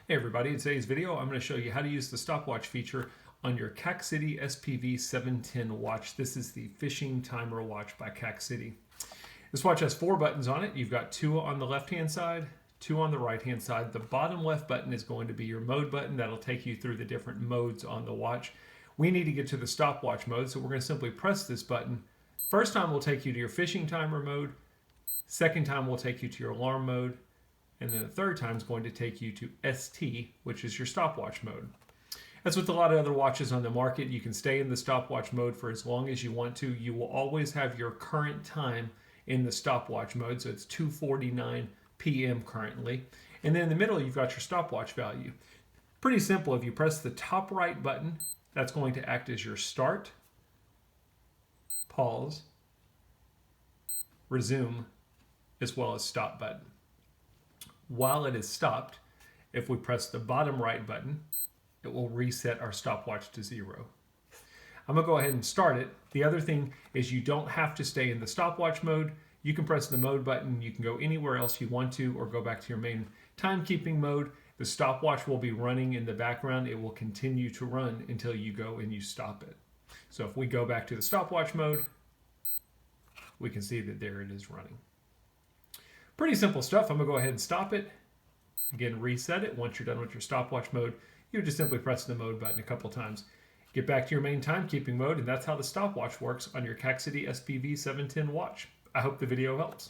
Hey everybody, in today's video I'm going to show you how to use the stopwatch feature on your CakCity SPV-710 watch. This is the fishing timer watch by CakCity. This watch has 4 buttons on it. You've got 2 on the left hand side, 2 on the right hand side. The bottom left button is going to be your mode button. That'll take you through the different modes on the watch. We need to get to the stopwatch mode, so we're going to simply press this button. First time will take you to your fishing timer mode. Second time will take you to your alarm mode. And then the third time is going to take you to ST, which is your stopwatch mode. As with a lot of other watches on the market, you can stay in the stopwatch mode for as long as you want to. You will always have your current time in the stopwatch mode, so it's 2:49 p.m. currently. And then in the middle, you've got your stopwatch value. Pretty simple. If you press the top right button, that's going to act as your start, pause, resume, as well as stop button. While it is stopped, if we press the bottom right button, it will reset our stopwatch to 0. I'm going to go ahead and start it. The other thing is you don't have to stay in the stopwatch mode. You can press the mode button. You can go anywhere else you want to or go back to your main timekeeping mode. The stopwatch will be running in the background. It will continue to run until you go and you stop it. So if we go back to the stopwatch mode, we can see that there it is running. Pretty simple stuff. I'm going to go ahead and stop it. Again, reset it. Once you're done with your stopwatch mode, you just simply press the mode button a couple times. Get back to your main timekeeping mode, and that's how the stopwatch works on your CakCity SPV-710 watch. I hope the video helps.